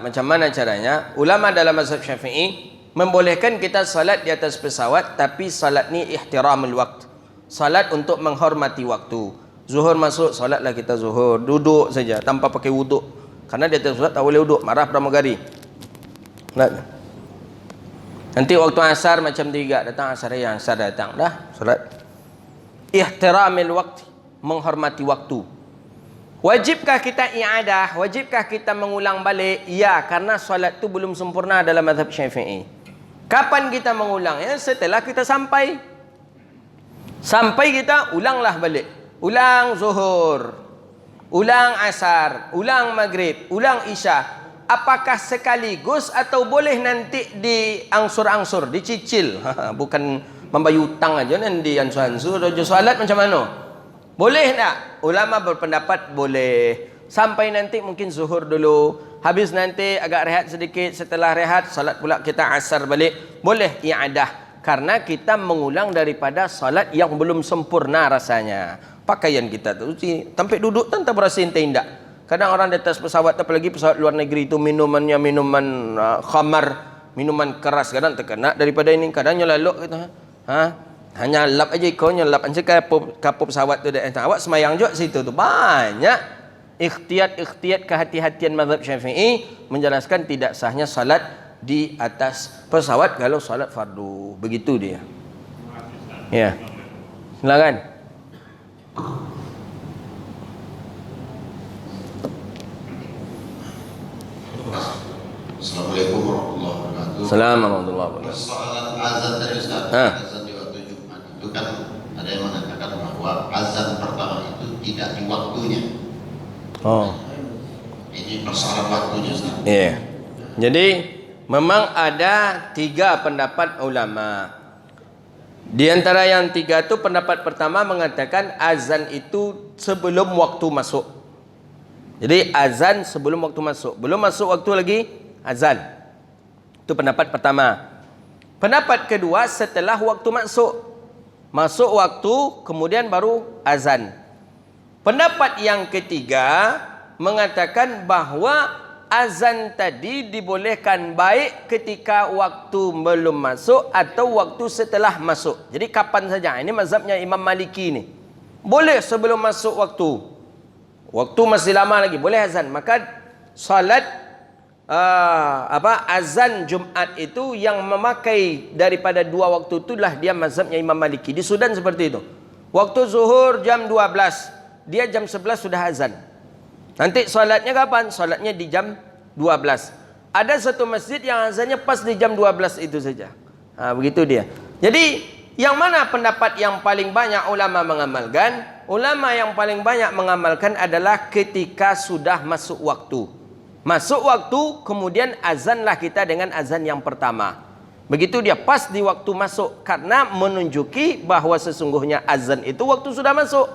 macam mana caranya? Ulama dalam mazhab Syafi'i membolehkan kita salat di atas pesawat, tapi salat ni ihtiramul waqt. Salat untuk menghormati waktu. Zuhur masuk, salatlah kita zuhur, duduk saja tanpa pakai wuduk. Karena di atas pesawat tak boleh wuduk, marah pramugari. Nanti waktu asar macam 3 datang asar datang dah salat. Ihtiramul waqt, menghormati waktu. Wajibkah kita i'adah? Wajibkah kita mengulang balik? Ya, karena solat itu belum sempurna dalam mazhab Syafi'i. Kapan kita mengulangnya? Setelah kita sampai. Sampai kita ulanglah balik. Ulang zuhur, ulang asar, ulang maghrib, ulang isya. Apakah sekaligus atau boleh nanti diangsur-angsur, dicicil? Bukan membayar hutang aja nanti ansur-ansur. Solat macam mana? Boleh tak? Ulama berpendapat boleh. Sampai nanti mungkin zuhur dulu. Habis nanti agak rehat sedikit. Setelah rehat, salat pula kita asar balik. Boleh i'adah. Karena kita mengulang daripada salat yang belum sempurna rasanya. Pakaian kita tu sampai duduk tak berasa indah. Kadang orang di atas pesawat, apalagi pesawat luar negeri itu minumannya minuman khamar, minuman keras. Kadang terkena daripada ini. Kadang nyelalok kita. Hanya lap aja kau nyelap aja kapur pesawat tu dah. Awak semayang juga situ tu banyak. ikhtiyat kehati-hatian mazhab Syafi'i menjelaskan tidak sahnya salat di atas pesawat kalau salat fardu. Begitu dia. Ya. Silakan. Assalamualaikum warahmatullahi wabarakatuh. Assalamualaikum warahmatullahi wabarakatuh. Soalan azan tadi Ustaz, azan di waktu Jumat itu kan ada yang mengatakan bahwa azan pertama itu tidak di waktunya. Oh. Ini persoalan waktunya Ustaz. Iya. Jadi memang ada 3 pendapat ulama. Di antara yang 3 itu pendapat pertama mengatakan azan itu sebelum waktu masuk. Jadi azan sebelum waktu masuk. Belum masuk waktu lagi azan. Itu pendapat pertama. Pendapat kedua setelah waktu masuk. Masuk waktu kemudian baru azan. Pendapat yang ketiga mengatakan bahwa azan tadi dibolehkan baik ketika waktu belum masuk atau waktu setelah masuk. Jadi kapan saja. Ini mazhabnya Imam Maliki ni. Boleh sebelum masuk waktu. Waktu masih lama lagi boleh azan. Maka salat azan Jumat itu yang memakai daripada 2 waktu itulah dia mazhabnya Imam Maliki. Di Sudan seperti itu. Waktu zuhur jam 12, dia jam 11 sudah azan. Nanti salatnya kapan? Salatnya di jam 12. Ada satu masjid yang azannya pas di jam 12 itu saja. Begitu dia. Jadi yang mana pendapat yang paling banyak ulama mengamalkan? Ulama yang paling banyak mengamalkan adalah ketika sudah masuk waktu. Masuk waktu, kemudian azanlah kita dengan azan yang pertama. Begitu dia pas di waktu masuk. Karena menunjuki bahawa sesungguhnya azan itu waktu sudah masuk.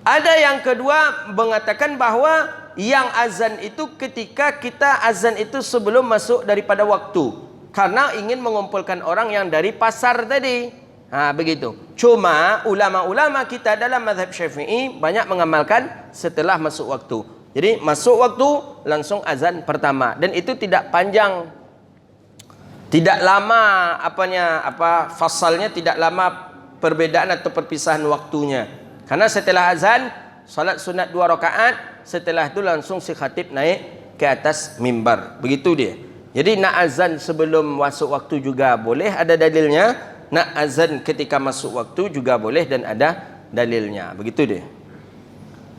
Ada yang kedua mengatakan bahawa yang azan itu ketika kita azan itu sebelum masuk daripada waktu. Karena ingin mengumpulkan orang yang dari pasar tadi. Begitu. Cuma ulama-ulama kita dalam mazhab Syafi'i banyak mengamalkan setelah masuk waktu. Jadi masuk waktu langsung azan pertama dan itu tidak panjang. Tidak lama fasalnya tidak lama perbedaan atau perpisahan waktunya. Karena setelah azan salat sunat 2 rakaat, setelah itu langsung si khatib naik ke atas mimbar. Begitu dia. Jadi nak azan sebelum masuk waktu juga boleh, ada dalilnya. Nak azan ketika masuk waktu juga boleh dan ada dalilnya. Begitu dia.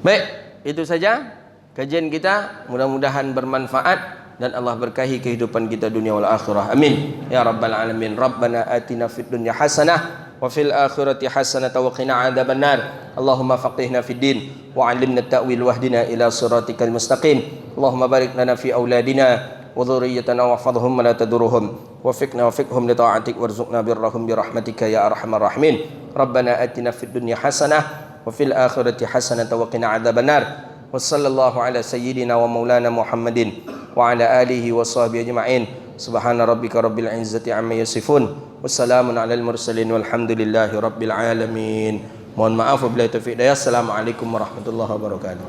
Baik, itu saja kajian kita. Mudah-mudahan bermanfaat dan Allah berkahi kehidupan kita dunia wal akhirah. Amin. Ya rabbal alamin. Rabbana atina fid dunya hasanah wa fil akhirati hasanah wa qina adzabannar. Allahumma faqihna fid din wa 'allimna at-ta'wil wahdina ila siratikal mustaqim. Allahumma barik lana fi auladina وذريتنا واحفظهم ولا تدرهم وفقنا وفقهم لطاعتك وارزقنا برهم برحمتك يا أرحم الراحمين ربنا آتنا في الدنيا حسنة وفي الآخرة حسنة وقنا عذاب النار وصلى الله على سيدنا ومولانا محمد وعلى آله وصحبه أجمعين سبحان ربك رب العزة عما يصفون والسلام على المرسلين والحمد لله رب العالمين. Mohon maaf wabillahi taufiq. Assalamualaikum warahmatullahi wabarakatuh.